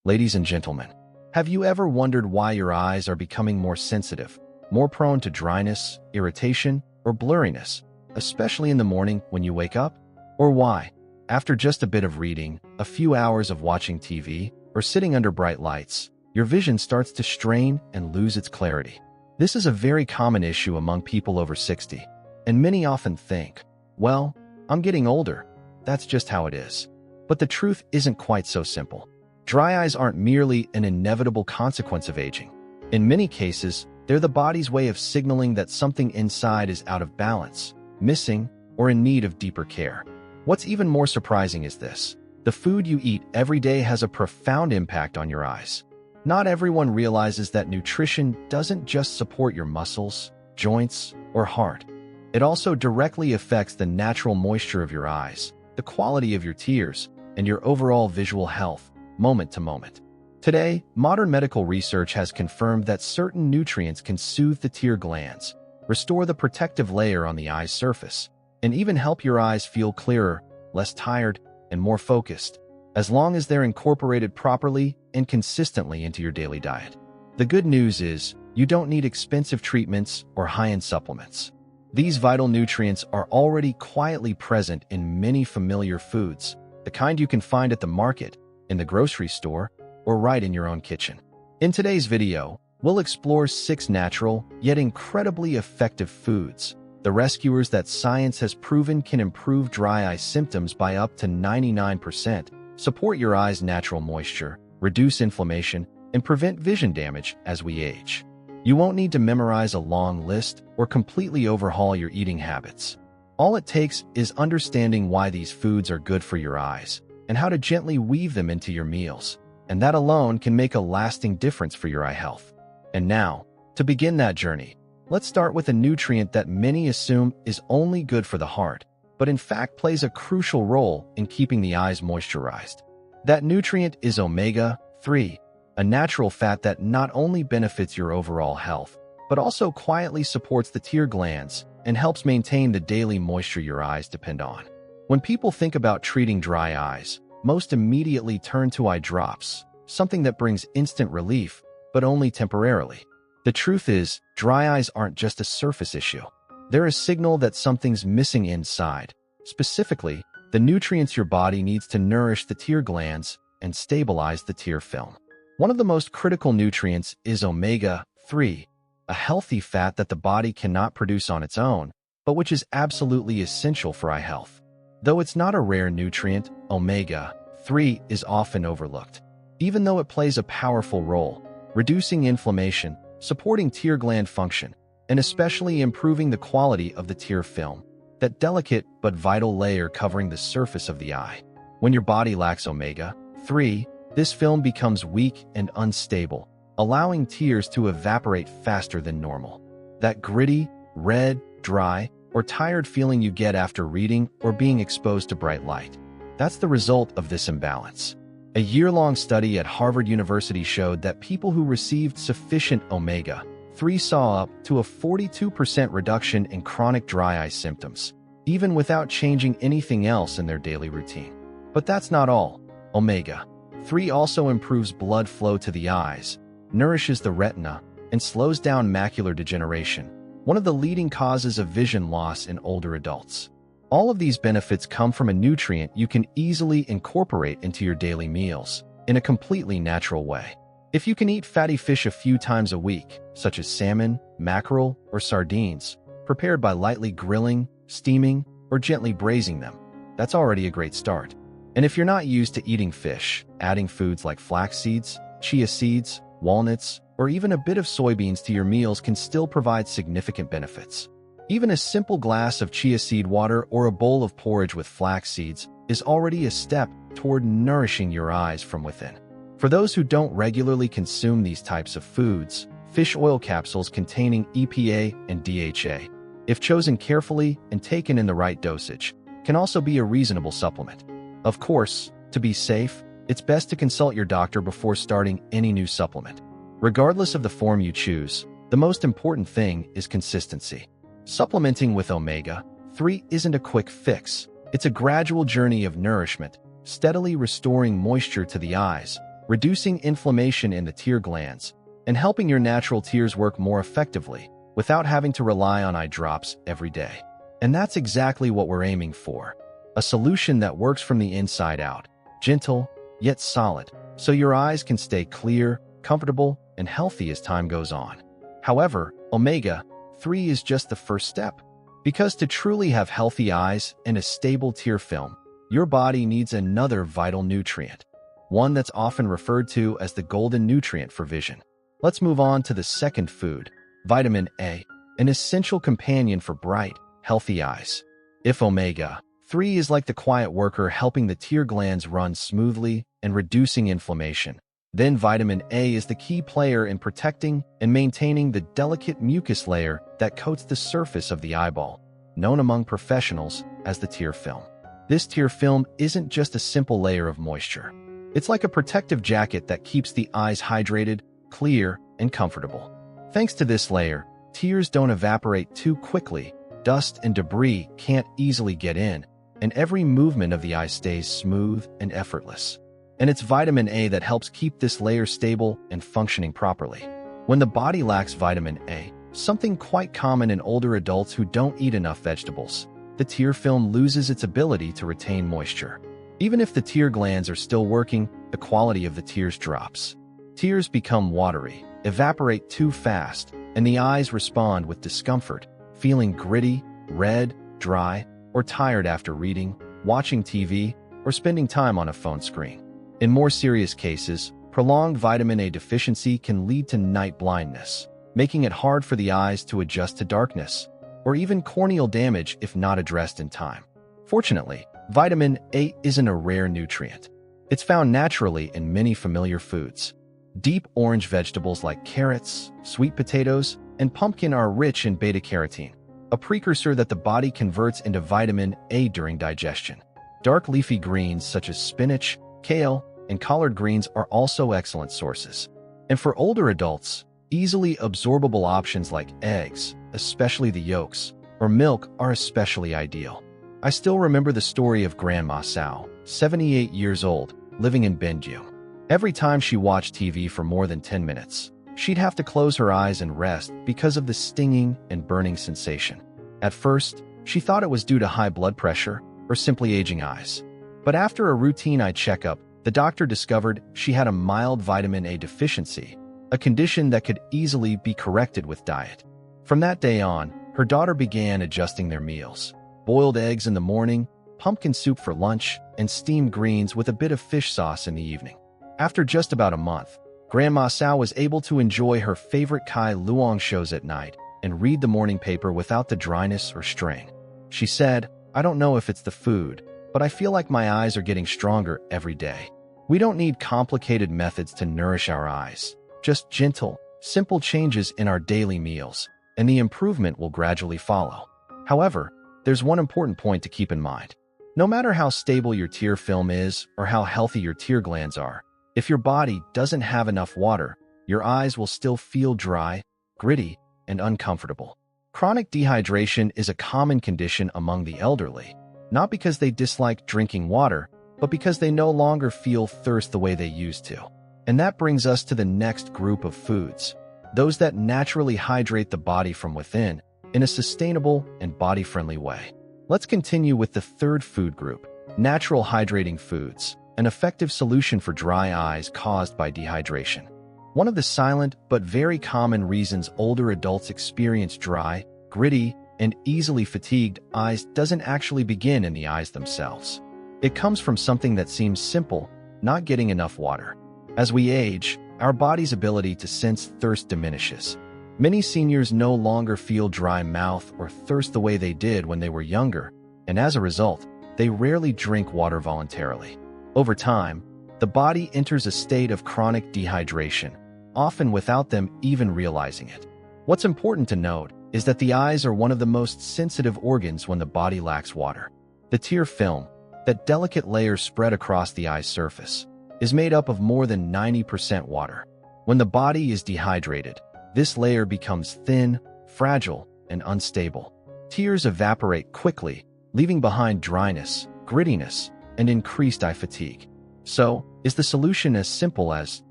Ladies and gentlemen, have you ever wondered why your eyes are becoming more sensitive, more prone to dryness, irritation, or blurriness, especially in the morning when you wake up? Or why, after just a bit of reading, a few hours of watching TV, or sitting under bright lights, your vision starts to strain and lose its clarity? This is a very common issue among people over 60, and many often think, well, I'm getting older, that's just how it is. But the truth isn't quite so simple. Dry eyes aren't merely an inevitable consequence of aging. In many cases, they're the body's way of signaling that something inside is out of balance, missing, or in need of deeper care. What's even more surprising is this: the food you eat every day has a profound impact on your eyes. Not everyone realizes that nutrition doesn't just support your muscles, joints, or heart. It also directly affects the natural moisture of your eyes, the quality of your tears, and your overall visual health, moment to moment. Today, modern medical research has confirmed that certain nutrients can soothe the tear glands, restore the protective layer on the eye's surface, and even help your eyes feel clearer, less tired, and more focused, as long as they're incorporated properly and consistently into your daily diet. The good news is, you don't need expensive treatments or high-end supplements. These vital nutrients are already quietly present in many familiar foods, the kind you can find at the market, in the grocery store, or right in your own kitchen. In today's video, we'll explore 6 natural, yet incredibly effective foods, the rescuers that science has proven can improve dry eye symptoms by up to 99%, support your eyes' natural moisture, reduce inflammation, and prevent vision damage as we age. You won't need to memorize a long list or completely overhaul your eating habits. All it takes is understanding why these foods are good for your eyes and how to gently weave them into your meals, and that alone can make a lasting difference for your eye health. And now, to begin that journey, let's start with a nutrient that many assume is only good for the heart, but in fact plays a crucial role in keeping the eyes moisturized. That nutrient is omega-3, a natural fat that not only benefits your overall health, but also quietly supports the tear glands and helps maintain the daily moisture your eyes depend on. When people think about treating dry eyes, most immediately turn to eye drops, something that brings instant relief, but only temporarily. The truth is, dry eyes aren't just a surface issue. They're a signal that something's missing inside, specifically, the nutrients your body needs to nourish the tear glands and stabilize the tear film. One of the most critical nutrients is omega-3, a healthy fat that the body cannot produce on its own, but which is absolutely essential for eye health. Though it's not a rare nutrient, omega-3 is often overlooked, even though it plays a powerful role, reducing inflammation, supporting tear gland function, and especially improving the quality of the tear film, that delicate but vital layer covering the surface of the eye. When your body lacks omega-3, this film becomes weak and unstable, allowing tears to evaporate faster than normal. That gritty, red, dry, or tired feeling you get after reading or being exposed to bright light. That's the result of this imbalance. A year-long study at Harvard University showed that people who received sufficient omega-3 saw up to a 42% reduction in chronic dry eye symptoms, even without changing anything else in their daily routine. But that's not all. Omega-3 also improves blood flow to the eyes, nourishes the retina, and slows down macular degeneration, one of the leading causes of vision loss in older adults. All of these benefits come from a nutrient you can easily incorporate into your daily meals in a completely natural way. If you can eat fatty fish a few times a week, such as salmon, mackerel, or sardines, prepared by lightly grilling, steaming, or gently braising them, that's already a great start. And if you're not used to eating fish, adding foods like flax seeds, chia seeds, walnuts, or even a bit of soybeans to your meals can still provide significant benefits. Even a simple glass of chia seed water or a bowl of porridge with flax seeds is already a step toward nourishing your eyes from within. For those who don't regularly consume these types of foods, fish oil capsules containing EPA and DHA, if chosen carefully and taken in the right dosage, can also be a reasonable supplement. Of course, to be safe, it's best to consult your doctor before starting any new supplement. Regardless of the form you choose, the most important thing is consistency. Supplementing with omega-3 isn't a quick fix. It's a gradual journey of nourishment, steadily restoring moisture to the eyes, reducing inflammation in the tear glands, and helping your natural tears work more effectively without having to rely on eye drops every day. And that's exactly what we're aiming for. A solution that works from the inside out, gentle, yet solid, so your eyes can stay clear, comfortable, and healthy as time goes on. However, omega-3 is just the first step. Because to truly have healthy eyes and a stable tear film, your body needs another vital nutrient, one that's often referred to as the golden nutrient for vision. Let's move on to the second food, vitamin A, an essential companion for bright, healthy eyes. If omega-3 is like the quiet worker helping the tear glands run smoothly and reducing inflammation, then vitamin A is the key player in protecting and maintaining the delicate mucus layer that coats the surface of the eyeball, known among professionals as the tear film. This tear film isn't just a simple layer of moisture. It's like a protective jacket that keeps the eyes hydrated, clear, and comfortable. Thanks to this layer, tears don't evaporate too quickly, dust and debris can't easily get in, and every movement of the eye stays smooth and effortless. And it's vitamin A that helps keep this layer stable and functioning properly. When the body lacks vitamin A, something quite common in older adults who don't eat enough vegetables, the tear film loses its ability to retain moisture. Even if the tear glands are still working, the quality of the tears drops. Tears become watery, evaporate too fast, and the eyes respond with discomfort, feeling gritty, red, dry, or tired after reading, watching TV, or spending time on a phone screen. In more serious cases, prolonged vitamin A deficiency can lead to night blindness, making it hard for the eyes to adjust to darkness, or even corneal damage if not addressed in time. Fortunately, vitamin A isn't a rare nutrient. It's found naturally in many familiar foods. Deep orange vegetables like carrots, sweet potatoes, and pumpkin are rich in beta-carotene, a precursor that the body converts into vitamin A during digestion. Dark leafy greens such as spinach, kale, and collard greens are also excellent sources. And for older adults, easily absorbable options like eggs, especially the yolks, or milk are especially ideal. I still remember the story of Grandma Sal, 78 years old, living in Benju. Every time she watched TV for more than 10 minutes, she'd have to close her eyes and rest because of the stinging and burning sensation. At first, she thought it was due to high blood pressure or simply aging eyes. But after a routine eye checkup, the doctor discovered she had a mild vitamin A deficiency, a condition that could easily be corrected with diet. From that day on, her daughter began adjusting their meals. Boiled eggs in the morning, pumpkin soup for lunch, and steamed greens with a bit of fish sauce in the evening. After just about a month, Grandma Sao was able to enjoy her favorite Kai Luong shows at night and read the morning paper without the dryness or strain. She said, "I don't know if it's the food, but I feel like my eyes are getting stronger every day." We don't need complicated methods to nourish our eyes, just gentle, simple changes in our daily meals, and the improvement will gradually follow. However, there's one important point to keep in mind. No matter how stable your tear film is or how healthy your tear glands are, if your body doesn't have enough water, your eyes will still feel dry, gritty, and uncomfortable. Chronic dehydration is a common condition among the elderly, not because they dislike drinking water, but because they no longer feel thirst the way they used to. And that brings us to the next group of foods, those that naturally hydrate the body from within in a sustainable and body-friendly way. Let's continue with the third food group, natural hydrating foods, an effective solution for dry eyes caused by dehydration. One of the silent but very common reasons older adults experience dry, gritty, and easily fatigued eyes doesn't actually begin in the eyes themselves. It comes from something that seems simple, not getting enough water. As we age, our body's ability to sense thirst diminishes. Many seniors no longer feel dry mouth or thirst the way they did when they were younger, and as a result, they rarely drink water voluntarily. Over time, the body enters a state of chronic dehydration, often without them even realizing it. What's important to note is that the eyes are one of the most sensitive organs when the body lacks water. The tear film, that delicate layer spread across the eye's surface, is made up of more than 90% water. When the body is dehydrated, this layer becomes thin, fragile, and unstable. Tears evaporate quickly, leaving behind dryness, grittiness, and increased eye fatigue. So, Is the solution as simple as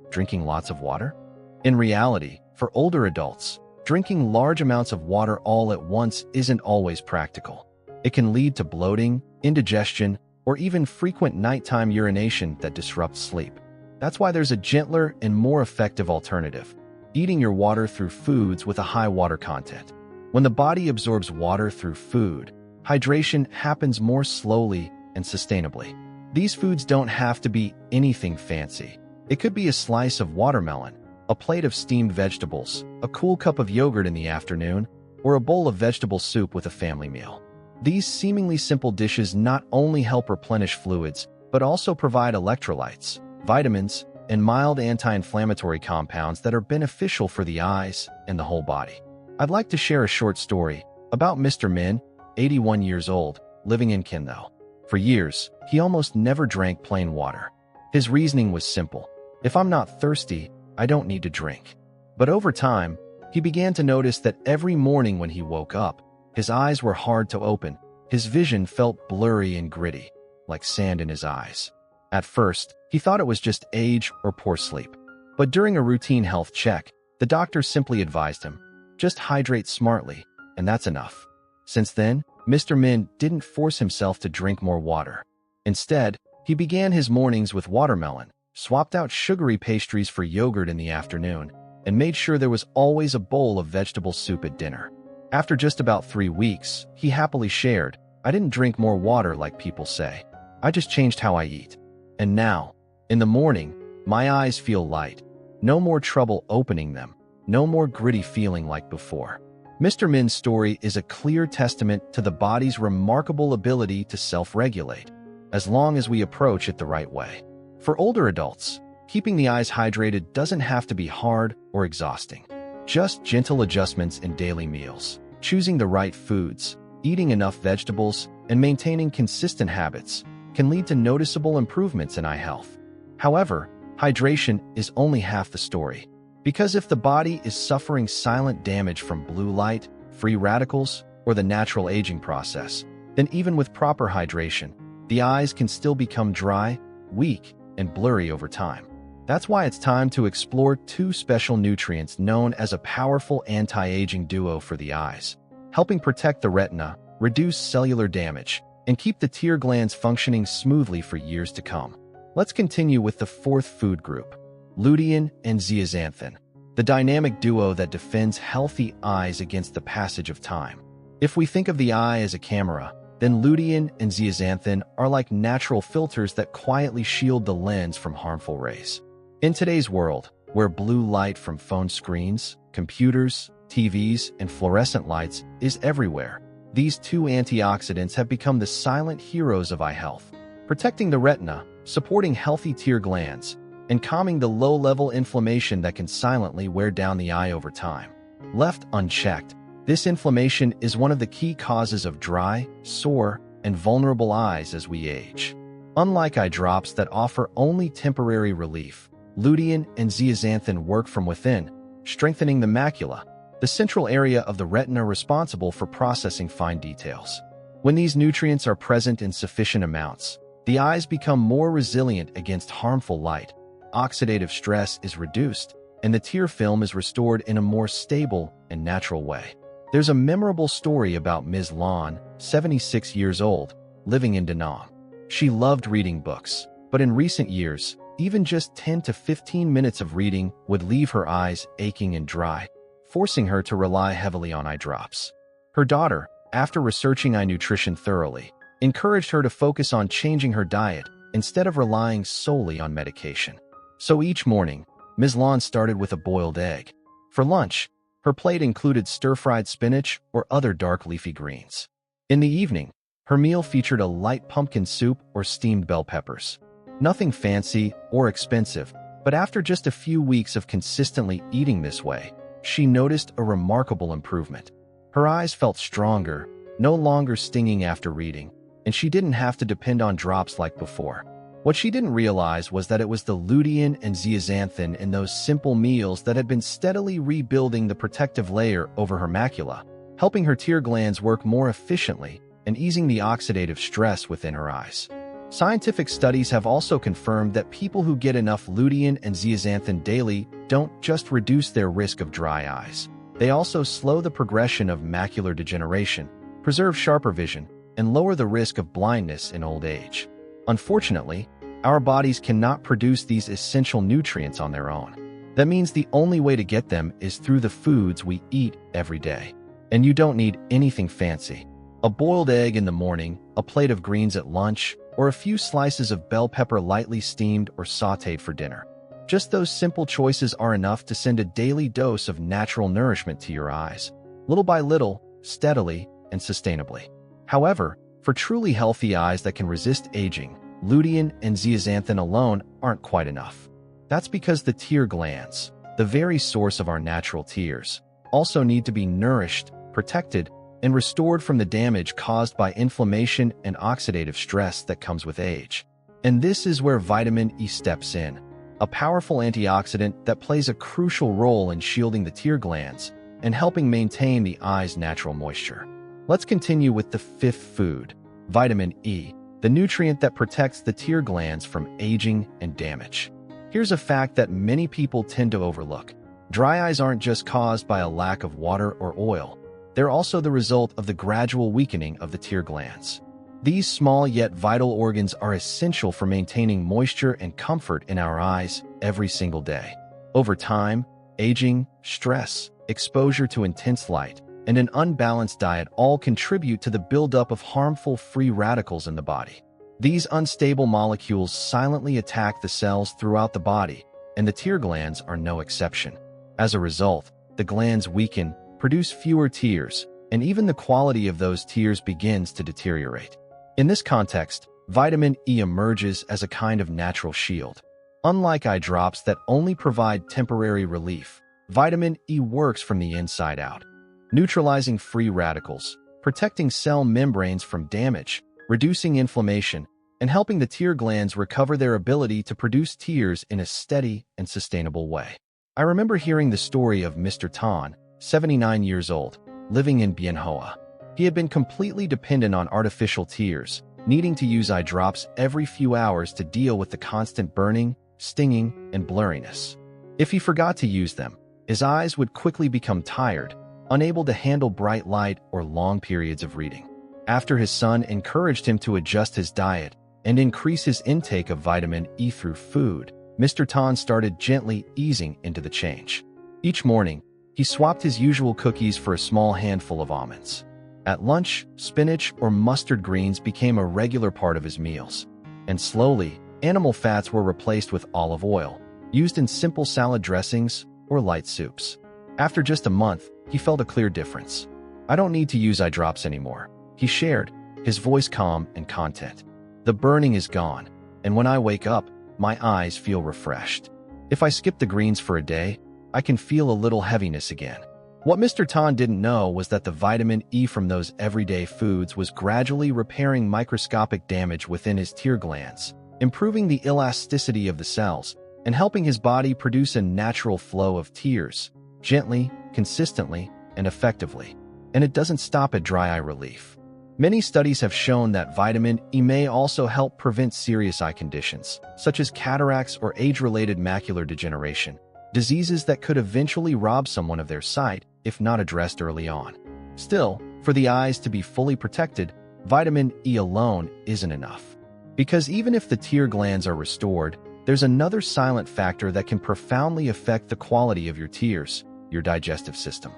drinking lots of water? In reality, for older adults, drinking large amounts of water all at once isn't always practical. It can lead to bloating, indigestion, or even frequent nighttime urination that disrupts sleep. That's why there's a gentler and more effective alternative: eating your water through foods with a high water content. When the body absorbs water through food, hydration happens more slowly and sustainably. These foods don't have to be anything fancy. It could be a slice of watermelon, a plate of steamed vegetables, a cool cup of yogurt in the afternoon, or a bowl of vegetable soup with a family meal. These seemingly simple dishes not only help replenish fluids, but also provide electrolytes, vitamins, and mild anti-inflammatory compounds that are beneficial for the eyes and the whole body. I'd like to share a short story about Mr. Min, 81 years old, living in Kinthau. For years, he almost never drank plain water. His reasoning was simple: if I'm not thirsty, I don't need to drink. But over time, he began to notice that every morning when he woke up, his eyes were hard to open. His vision felt blurry and gritty, like sand in his eyes. At first, he thought it was just age or poor sleep. But during a routine health check, the doctor simply advised him, just hydrate smartly, and that's enough. Since then, Mr. Min didn't force himself to drink more water. Instead, he began his mornings with watermelon, swapped out sugary pastries for yogurt in the afternoon, and made sure there was always a bowl of vegetable soup at dinner. After just about 3 weeks, he happily shared, "I didn't drink more water like people say. I just changed how I eat. And now, in the morning, my eyes feel light. No more trouble opening them. No more gritty feeling like before." Mr. Min's story is a clear testament to the body's remarkable ability to self-regulate, as long as we approach it the right way. For older adults, keeping the eyes hydrated doesn't have to be hard or exhausting. Just gentle adjustments in daily meals, choosing the right foods, eating enough vegetables, and maintaining consistent habits can lead to noticeable improvements in eye health. However, hydration is only half the story. Because if the body is suffering silent damage from blue light, free radicals, or the natural aging process, then even with proper hydration, the eyes can still become dry, weak, and blurry over time. That's why it's time to explore 2 special nutrients known as a powerful anti-aging duo for the eyes, helping protect the retina, reduce cellular damage, and keep the tear glands functioning smoothly for years to come. Let's continue with the 4th food group: lutein and zeaxanthin, the dynamic duo that defends healthy eyes against the passage of time. If we think of the eye as a camera, then lutein and zeaxanthin are like natural filters that quietly shield the lens from harmful rays. In today's world, where blue light from phone screens, computers, TVs, and fluorescent lights is everywhere, these 2 antioxidants have become the silent heroes of eye health, protecting the retina, supporting healthy tear glands, and calming the low-level inflammation that can silently wear down the eye over time. Left unchecked, this inflammation is one of the key causes of dry, sore, and vulnerable eyes as we age. Unlike eye drops that offer only temporary relief, lutein and zeaxanthin work from within, strengthening the macula, the central area of the retina responsible for processing fine details. When these nutrients are present in sufficient amounts, the eyes become more resilient against harmful light, oxidative stress is reduced, and the tear film is restored in a more stable and natural way. There's a memorable story about Ms. Lan, 76 years old, living in Da Nang. She loved reading books, but in recent years, even just 10 to 15 minutes of reading would leave her eyes aching and dry, forcing her to rely heavily on eye drops. Her daughter, after researching eye nutrition thoroughly, encouraged her to focus on changing her diet instead of relying solely on medication. So each morning, Ms. Lan started with a boiled egg. For lunch, her plate included stir-fried spinach or other dark leafy greens. In the evening, her meal featured a light pumpkin soup or steamed bell peppers. Nothing fancy or expensive, but after just a few weeks of consistently eating this way, she noticed a remarkable improvement. Her eyes felt stronger, no longer stinging after reading, and she didn't have to depend on drops like before. What she didn't realize was that it was the lutein and zeaxanthin in those simple meals that had been steadily rebuilding the protective layer over her macula, helping her tear glands work more efficiently and easing the oxidative stress within her eyes. Scientific studies have also confirmed that people who get enough lutein and zeaxanthin daily don't just reduce their risk of dry eyes. They also slow the progression of macular degeneration, preserve sharper vision, and lower the risk of blindness in old age. Unfortunately, our bodies cannot produce these essential nutrients on their own. That means the only way to get them is through the foods we eat every day. And you don't need anything fancy. A boiled egg in the morning, a plate of greens at lunch, or a few slices of bell pepper lightly steamed or sautéed for dinner. Just those simple choices are enough to send a daily dose of natural nourishment to your eyes, little by little, steadily, and sustainably. However, for truly healthy eyes that can resist aging, lutein and zeaxanthin alone aren't quite enough. That's because the tear glands, the very source of our natural tears, also need to be nourished, protected, and restored from the damage caused by inflammation and oxidative stress that comes with age. And this is where vitamin E steps in, a powerful antioxidant that plays a crucial role in shielding the tear glands and helping maintain the eye's natural moisture. Let's continue with the fifth food, vitamin E, the nutrient that protects the tear glands from aging and damage. Here's a fact that many people tend to overlook. Dry eyes aren't just caused by a lack of water or oil. They're also the result of the gradual weakening of the tear glands. These small yet vital organs are essential for maintaining moisture and comfort in our eyes every single day. Over time, aging, stress, exposure to intense light, and an unbalanced diet all contribute to the buildup of harmful free radicals in the body. These unstable molecules silently attack the cells throughout the body, and the tear glands are no exception. As a result, the glands weaken, produce fewer tears, and even the quality of those tears begins to deteriorate. In this context, vitamin E emerges as a kind of natural shield. Unlike eye drops that only provide temporary relief, vitamin E works from the inside out, neutralizing free radicals, protecting cell membranes from damage, reducing inflammation, and helping the tear glands recover their ability to produce tears in a steady and sustainable way. I remember hearing the story of Mr. Tan, 79 years old, living in Bien Hoa. He had been completely dependent on artificial tears, needing to use eye drops every few hours to deal with the constant burning, stinging, and blurriness. If he forgot to use them, his eyes would quickly become tired, unable to handle bright light or long periods of reading. After his son encouraged him to adjust his diet and increase his intake of vitamin E through food, Mr. Tan started gently easing into the change. Each morning, he swapped his usual cookies for a small handful of almonds. At lunch, spinach or mustard greens became a regular part of his meals. And slowly, animal fats were replaced with olive oil, used in simple salad dressings or light soups. After just a month, he felt a clear difference. "I don't need to use eye drops anymore," he shared, his voice calm and content. "The burning is gone, and when I wake up, my eyes feel refreshed. If I skip the greens for a day, I can feel a little heaviness again." What Mr. Tan didn't know was that the vitamin E from those everyday foods was gradually repairing microscopic damage within his tear glands, improving the elasticity of the cells, and helping his body produce a natural flow of tears, gently, consistently, and effectively. And it doesn't stop at dry eye relief. Many studies have shown that vitamin E may also help prevent serious eye conditions, such as cataracts or age-related macular degeneration, diseases that could eventually rob someone of their sight if not addressed early on. Still, for the eyes to be fully protected, vitamin E alone isn't enough. Because even if the tear glands are restored, there's another silent factor that can profoundly affect the quality of your tears: your digestive system.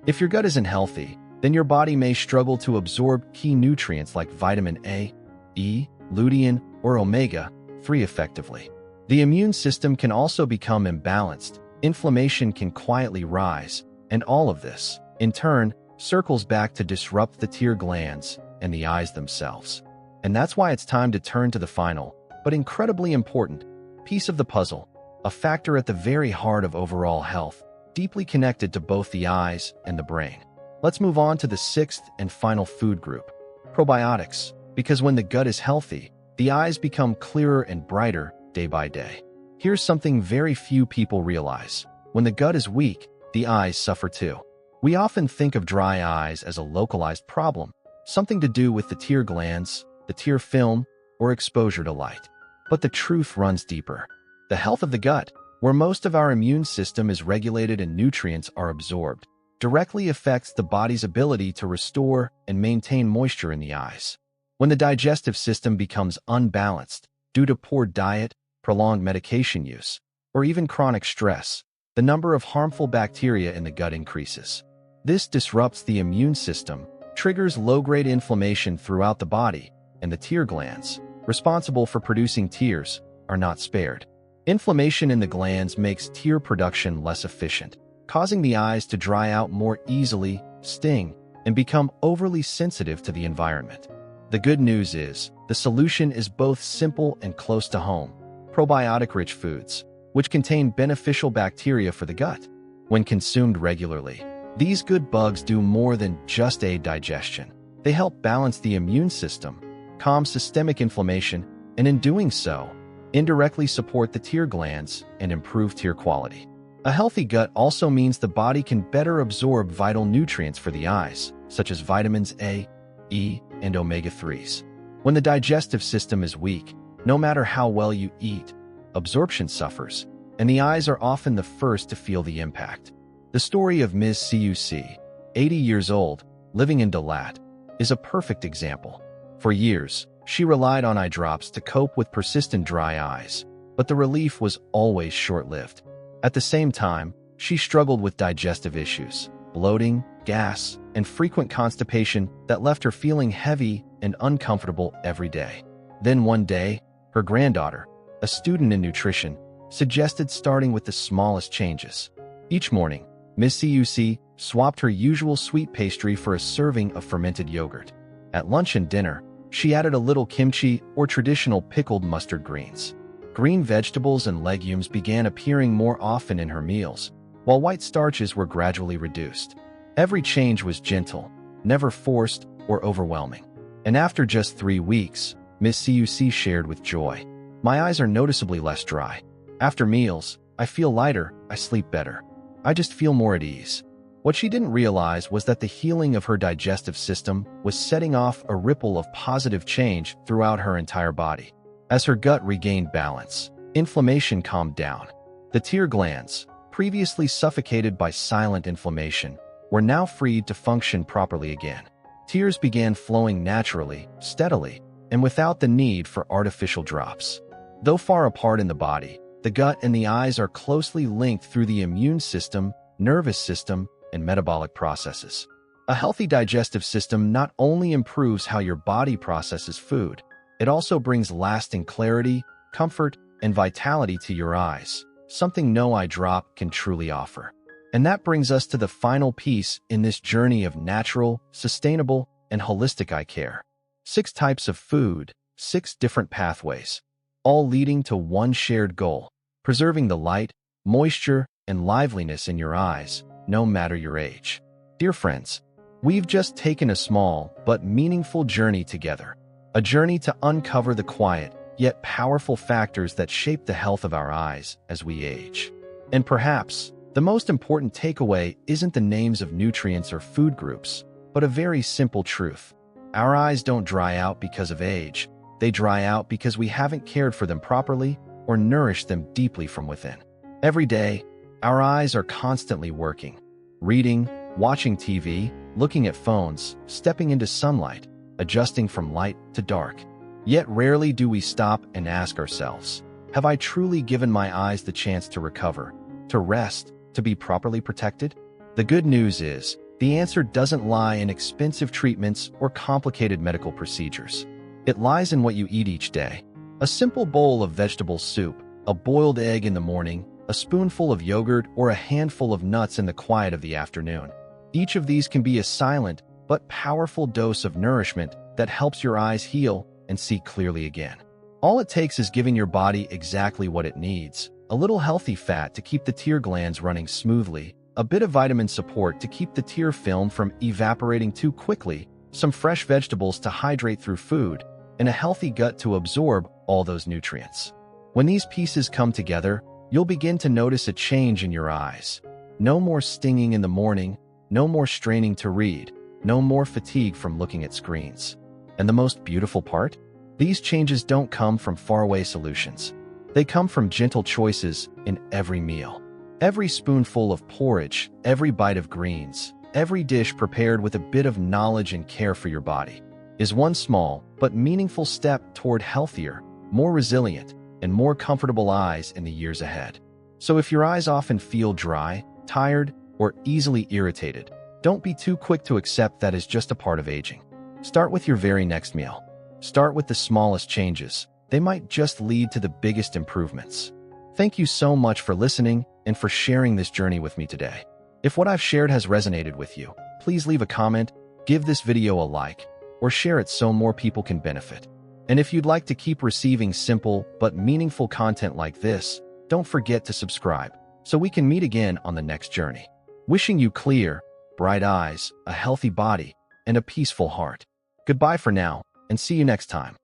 If your gut isn't healthy, then your body may struggle to absorb key nutrients like vitamin A, E, lutein, or omega-3 effectively. The immune system can also become imbalanced, inflammation can quietly rise, and all of this, in turn, circles back to disrupt the tear glands and the eyes themselves. And that's why it's time to turn to the final, but incredibly important, piece of the puzzle, a factor at the very heart of overall health, deeply connected to both the eyes and the brain. Let's move on to the sixth and final food group, probiotics, because when the gut is healthy, the eyes become clearer and brighter day by day. Here's something very few people realize. When the gut is weak, the eyes suffer too. We often think of dry eyes as a localized problem, something to do with the tear glands, the tear film, or exposure to light. But the truth runs deeper. The health of the gut, where most of our immune system is regulated and nutrients are absorbed, directly affects the body's ability to restore and maintain moisture in the eyes. When the digestive system becomes unbalanced due to poor diet, prolonged medication use, or even chronic stress, the number of harmful bacteria in the gut increases. This disrupts the immune system, triggers low-grade inflammation throughout the body, and the tear glands, responsible for producing tears, are not spared. Inflammation in the glands makes tear production less efficient, causing the eyes to dry out more easily, sting, and become overly sensitive to the environment. The good news is, the solution is both simple and close to home: probiotic-rich foods, which contain beneficial bacteria for the gut. When consumed regularly, these good bugs do more than just aid digestion. They help balance the immune system, calm systemic inflammation, and in doing so, indirectly support the tear glands and improve tear quality. A healthy gut also means the body can better absorb vital nutrients for the eyes, such as vitamins A, E, and omega-3s. When the digestive system is weak, no matter how well you eat, absorption suffers, and the eyes are often the first to feel the impact. The story of Ms. Cuc, 80 years old, living in Dalat, is a perfect example. For years, she relied on eye drops to cope with persistent dry eyes, but the relief was always short-lived. At the same time, she struggled with digestive issues, bloating, gas, and frequent constipation that left her feeling heavy and uncomfortable every day. Then one day, her granddaughter, a student in nutrition, suggested starting with the smallest changes. Each morning, Ms. Cuc swapped her usual sweet pastry for a serving of fermented yogurt. At lunch and dinner, she added a little kimchi or traditional pickled mustard greens. Green vegetables and legumes began appearing more often in her meals, while white starches were gradually reduced. Every change was gentle, never forced or overwhelming. And after just 3 weeks, Ms. Cuc shared with joy, "My eyes are noticeably less dry. After meals, I feel lighter, I sleep better. I just feel more at ease." What she didn't realize was that the healing of her digestive system was setting off a ripple of positive change throughout her entire body. As her gut regained balance, inflammation calmed down. The tear glands, previously suffocated by silent inflammation, were now freed to function properly again. Tears began flowing naturally, steadily, and without the need for artificial drops. Though far apart in the body, the gut and the eyes are closely linked through the immune system, nervous system, and metabolic processes. A healthy digestive system not only improves how your body processes food, it also brings lasting clarity, comfort, and vitality to your eyes, something no eye drop can truly offer. And that brings us to the final piece in this journey of natural, sustainable, and holistic eye care. 6 types of food, 6 different pathways, all leading to one shared goal: preserving the light, moisture, and liveliness in your eyes, no matter your age. Dear friends, we've just taken a small but meaningful journey together. A journey to uncover the quiet, yet powerful factors that shape the health of our eyes as we age. And perhaps, the most important takeaway isn't the names of nutrients or food groups, but a very simple truth. Our eyes don't dry out because of age. They dry out because we haven't cared for them properly or nourished them deeply from within. Every day, our eyes are constantly working, reading, watching TV, looking at phones, stepping into sunlight, adjusting from light to dark. Yet rarely do we stop and ask ourselves, have I truly given my eyes the chance to recover, to rest, to be properly protected? The good news is, the answer doesn't lie in expensive treatments or complicated medical procedures. It lies in what you eat each day. A simple bowl of vegetable soup, a boiled egg in the morning, a spoonful of yogurt, or a handful of nuts in the quiet of the afternoon. Each of these can be a silent but powerful dose of nourishment that helps your eyes heal and see clearly again. All it takes is giving your body exactly what it needs: a little healthy fat to keep the tear glands running smoothly, a bit of vitamin support to keep the tear film from evaporating too quickly, some fresh vegetables to hydrate through food, and a healthy gut to absorb all those nutrients. When these pieces come together, you'll begin to notice a change in your eyes. No more stinging in the morning, no more straining to read, no more fatigue from looking at screens. And the most beautiful part? These changes don't come from faraway solutions. They come from gentle choices in every meal. Every spoonful of porridge, every bite of greens, every dish prepared with a bit of knowledge and care for your body is one small but meaningful step toward healthier, more resilient, and more comfortable eyes in the years ahead. So if your eyes often feel dry, tired, or easily irritated, don't be too quick to accept that is just a part of aging. Start with your very next meal. Start with the smallest changes. They might just lead to the biggest improvements. Thank you so much for listening and for sharing this journey with me today. If what I've shared has resonated with you, please leave a comment, give this video a like, or share it so more people can benefit. And if you'd like to keep receiving simple but meaningful content like this, don't forget to subscribe so we can meet again on the next journey. Wishing you clear, bright eyes, a healthy body, and a peaceful heart. Goodbye for now, and see you next time.